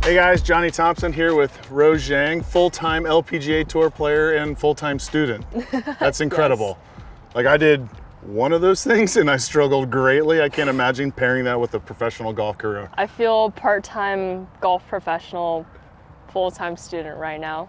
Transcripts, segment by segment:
Hey guys, Johnny Thompson here with Rose Zhang, full-time LPGA Tour player and full-time student. That's incredible. Yes. Like I did one of those things and I struggled greatly. I can't imagine pairing that with a professional golf career. I feel part-time golf professional, full-time student right now,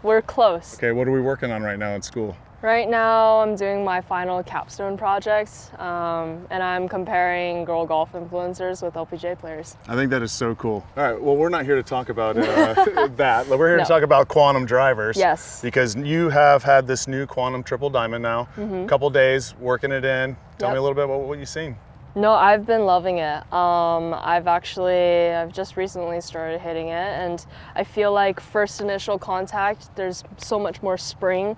we're close. Okay, what are we working on right now in school? Right now, I'm doing my final capstone project, and I'm comparing girl golf influencers with LPGA players. I think that is so cool. All right, well, we're not here to talk about that. We're here to talk about quantum drivers. Yes. Because you have had this new quantum triple diamond now, a couple days working it in. Tell me a little bit about what you've seen. No, I've been loving it. I've just recently started hitting it, and I feel like first initial contact, there's so much more spring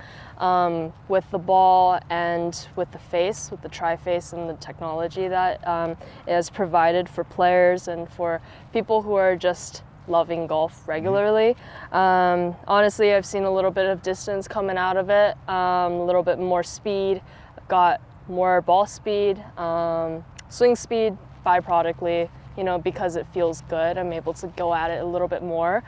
with the ball and with the face, with the tri-face and the technology that is provided for players and for people who are just loving golf regularly. Honestly, I've seen a little bit of distance coming out of it, a little bit more speed. I've got more ball speed. Swing speed byproductly, because it feels good. I'm able to go at it a little bit more.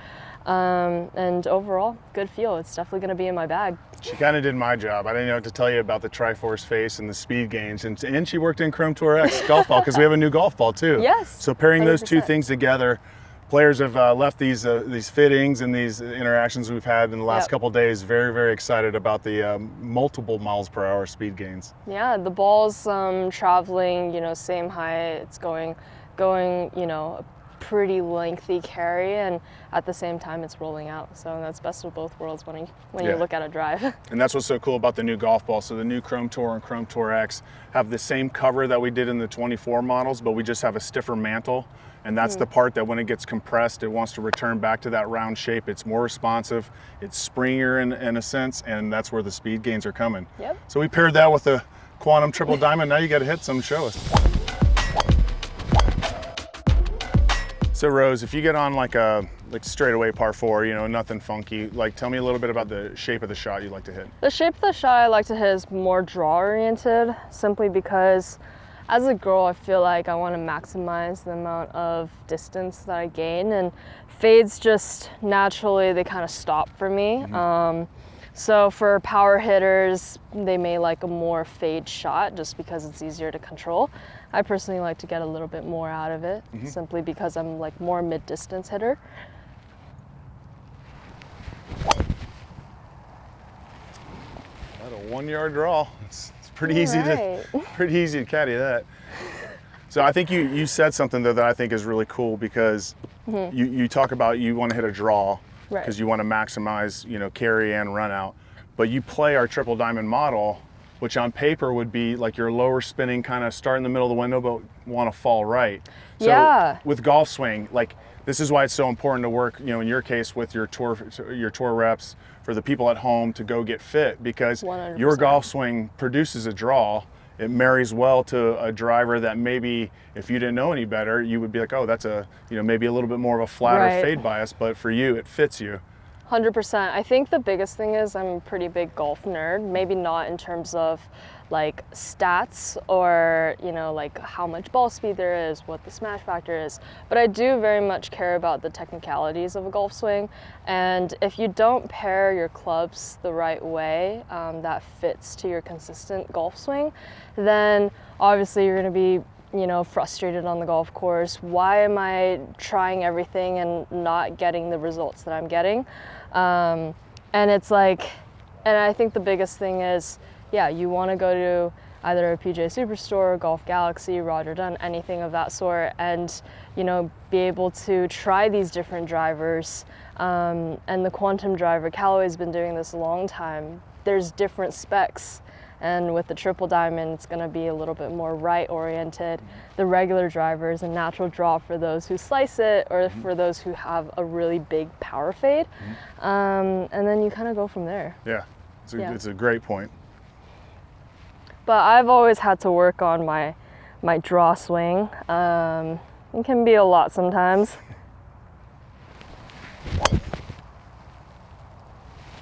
And overall, good feel. It's definitely going to be in my bag. She kind of did my job. I didn't know what to tell you about the Triforce face and the speed gains. And she worked in Chrome Tour X golf ball because we have a new golf ball too. Yes. So pairing 100%. those two things together, players have left these fittings and these interactions we've had in the last couple of days very, very excited about the multiple miles per hour speed gains. Yeah, the ball's traveling, same height. It's going, a pretty lengthy carry, and at the same time it's rolling out. So that's best of both worlds when you look at a drive. And that's what's so cool about the new golf ball. So the new Chrome Tour and Chrome Tour X have the same cover that we did in the 24 models, but we just have a stiffer mantle. And that's the part that when it gets compressed, it wants to return back to that round shape. It's more responsive, it's springier in a sense, and that's where the speed gains are coming. Yep. So we paired that with the quantum triple diamond. Now you got to hit some, show us. So Rose, if you get on like straightaway par 4, nothing funky, tell me a little bit about the shape of the shot you'd like to hit. The shape of the shot I like to hit is more draw oriented, simply because as a girl, I feel like I want to maximize the amount of distance that I gain, and fades just naturally, they kind of stop for me. So for power hitters, they may like a more fade shot just because it's easier to control. I personally like to get a little bit more out of it, simply because I'm like more mid-distance hitter. About a 1 yard draw. It's pretty easy to caddy that. So I think you said something though that I think is really cool, because you talk about you want to hit a draw because you want to maximize carry and run out, but you play our triple diamond model, which on paper would be like your lower spinning, kind of start in the middle of the window but want to fall right. So with golf swing, this is why it's so important to work, in your case with your tour reps, for the people at home to go get fit, because 100%. Your golf swing produces a draw. It marries well to a driver that maybe if you didn't know any better, you would be like, oh, that's maybe a little bit more of a flatter fade bias, but for you, it fits you. 100%. I think the biggest thing is I'm a pretty big golf nerd, maybe not in terms of stats or how much ball speed there is, what the smash factor is, but I do very much care about the technicalities of a golf swing. And if you don't pair your clubs the right way that fits to your consistent golf swing, then obviously you're going to be frustrated on the golf course. Why am I trying everything and not getting the results that I'm getting? And I think the biggest thing is, you want to go to either a PGA Superstore, Golf Galaxy, Roger Dunn, anything of that sort, and be able to try these different drivers. And the quantum driver, Callaway's been doing this a long time. There's different specs. And with the triple diamond, it's going to be a little bit more right oriented. The regular driver is a natural draw for those who slice it, or for those who have a really big power fade. And then you kind of go from there. Yeah, it's a great point. But I've always had to work on my draw swing. It can be a lot sometimes.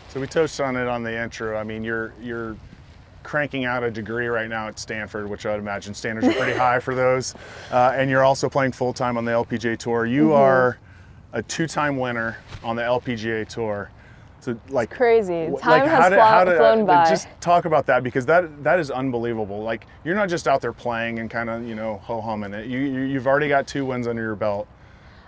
So we touched on it on the intro. I mean, you're cranking out a degree right now at Stanford, which I would imagine standards are pretty high for those. And you're also playing full-time on the LPGA Tour. You are a 2-time winner on the LPGA tour. So like crazy. like Time has flown by. Just talk about that, because that is unbelievable. Like, you're not just out there playing and kind of, ho-humming it. You've already got 2 wins under your belt.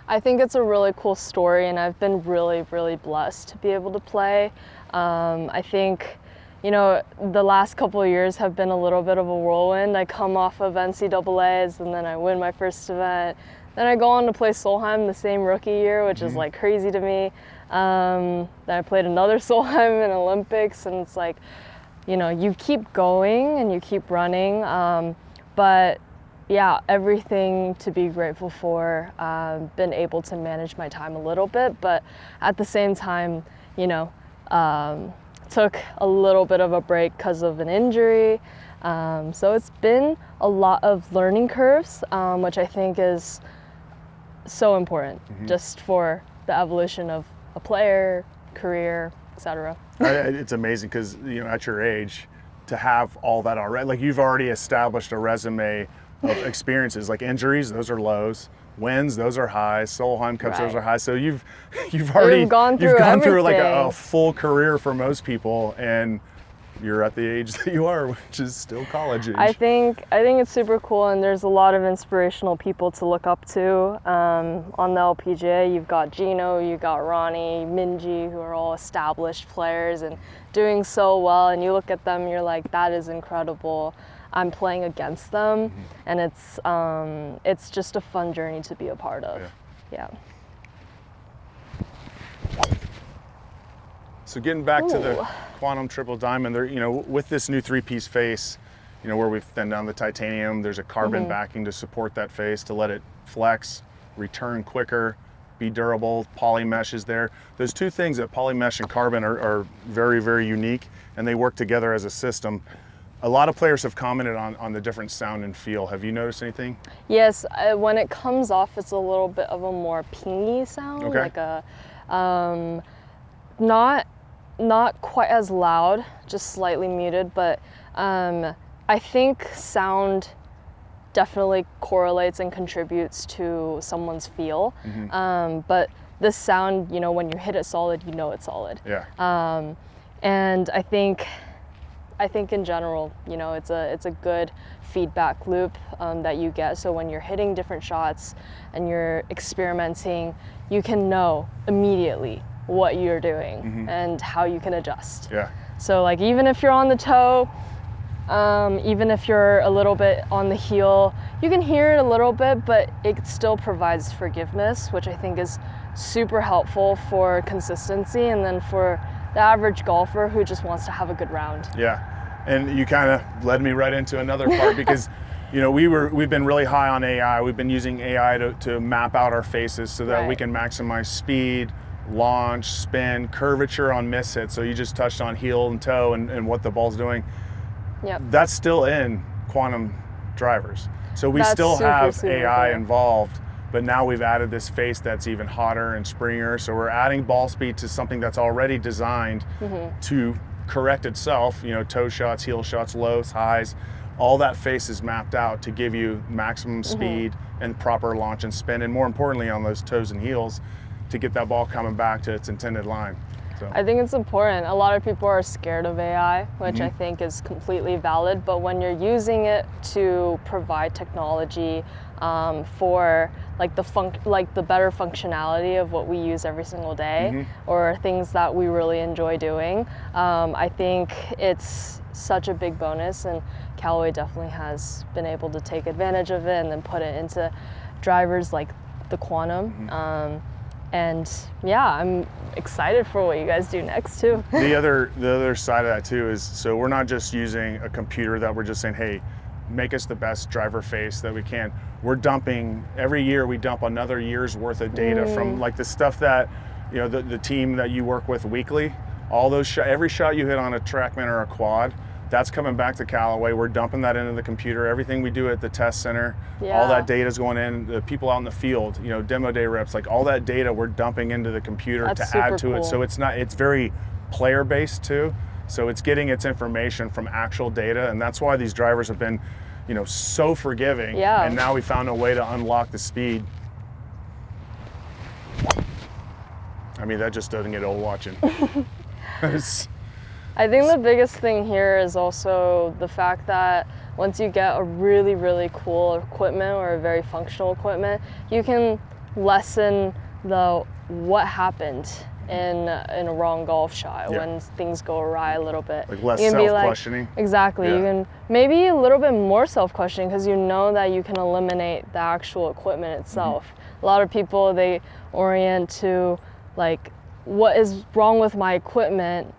I think it's a really cool story, and I've been really, really blessed to be able to play. I think, the last couple of years have been a little bit of a whirlwind. I come off of NCAAs, and then I win my first event. Then I go on to play Solheim the same rookie year, which is like crazy to me. Then I played another Solheim in Olympics, and it's like, you keep going and you keep running. But yeah, everything to be grateful for. Been able to manage my time a little bit, but at the same time, took a little bit of a break because of an injury. So it's been a lot of learning curves, which I think is so important just for the evolution of a player, career, etc. It's amazing because, at your age, to have all that already, like, you've already established a resume of experiences. Like, injuries, those are lows. Wins, those are highs. Solheim Cups, those are highs. So you've already gone through like a full career for most people, and you're at the age that you are, which is still college age. I think it's super cool, and there's a lot of inspirational people to look up to on the LPGA. You've got Gino, you've got Ronnie, Minji, who are all established players and doing so well, and you look at them, you're like, that is incredible. I'm playing against them, and it's just a fun journey to be a part of. Yeah. So getting back to the Quantum Triple Diamond, there, with this new 3-piece face, where we've thinned down the titanium, there's a carbon backing to support that face, to let it flex, return quicker, be durable. Poly mesh is there. Those 2 things, that poly mesh and carbon, are very, very unique, and they work together as a system. A lot of players have commented on the different sound and feel. Have you noticed anything? Yes, when it comes off, it's a little bit of a more pingy sound, like a not quite as loud, just slightly muted. But I think sound definitely correlates and contributes to someone's feel. But the sound, when you hit it solid, it's solid. Yeah. And I think in general, it's a good feedback loop that you get. So when you're hitting different shots and you're experimenting, you can know immediately what you're doing and how you can adjust. Yeah. So like, even if you're on the toe, even if you're a little bit on the heel, you can hear it a little bit, but it still provides forgiveness, which I think is super helpful for consistency, and then for the average golfer who just wants to have a good round. Yeah, and you kind of led me right into another part, because we've been really high on AI. We've been using AI to map out our faces so that we can maximize speed, launch, spin, curvature on miss hits. So you just touched on heel and toe and what the ball's doing. Yep. That's still in quantum drivers. So we That's still have super AI cool. involved, but now we've added this face that's even hotter and springier. So we're adding ball speed to something that's already designed to correct itself. Toe shots, heel shots, lows, highs, all that face is mapped out to give you maximum speed and proper launch and spin, and more importantly on those toes and heels, to get that ball coming back to its intended line. So. I think it's important. A lot of people are scared of AI, which I think is completely valid, but when you're using it to provide technology for the better functionality of what we use every single day, or things that we really enjoy doing, I think it's such a big bonus, and Callaway definitely has been able to take advantage of it and then put it into drivers like the Quantum. And yeah, I'm excited for what you guys do next too. The other side of that too is, so we're not just using a computer that we're just saying, hey, make us the best driver face that we can. We're dumping, every year we dump another year's worth of data from like the stuff that, the team that you work with weekly, all those every shot you hit on a TrackMan or a quad, that's coming back to Callaway. We're dumping that into the computer. Everything we do at the test center, all that data is going in. The people out in the field, demo day reps, like all that data we're dumping into the computer to add to it. So it's very player based too. So it's getting its information from actual data, and that's why these drivers have been, so forgiving. Yeah. And now we found a way to unlock the speed. I mean, that just doesn't get old watching. It's- I think the biggest thing here is also the fact that once you get a really, really cool equipment or a very functional equipment, you can lessen the what happened in a wrong golf shot when things go awry a little bit. Like less You can be self-questioning. Exactly. Yeah. You can maybe a little bit more self-questioning because you know that you can eliminate the actual equipment itself. A lot of people, they orient to like, what is wrong with my equipment?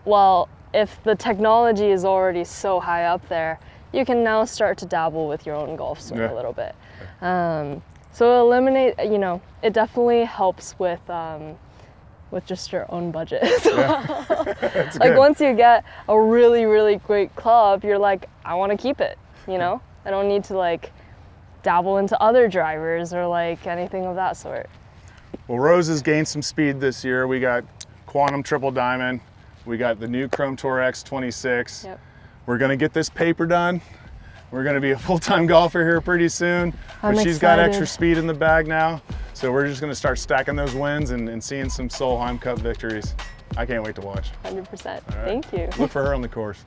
Well, if the technology is already so high up there, you can now start to dabble with your own golf swing a little bit. So eliminate, you know, it definitely helps with just your own budget as well. That's Like good. once you get a really, really great club, you're like, I want to keep it, you know? I don't need to like dabble into other drivers or like anything of that sort. Well, Rose has gained some speed this year. We got Quantum Triple Diamond. We got the new Chrome Tour X26. Yep. We're gonna get this paper done. We're gonna be a full-time golfer here pretty soon. I'm But she's got excited. extra speed in the bag now. So we're just gonna start stacking those wins and seeing some Solheim Cup victories. I can't wait to watch. 100%. All right. Thank you. Look for her on the course.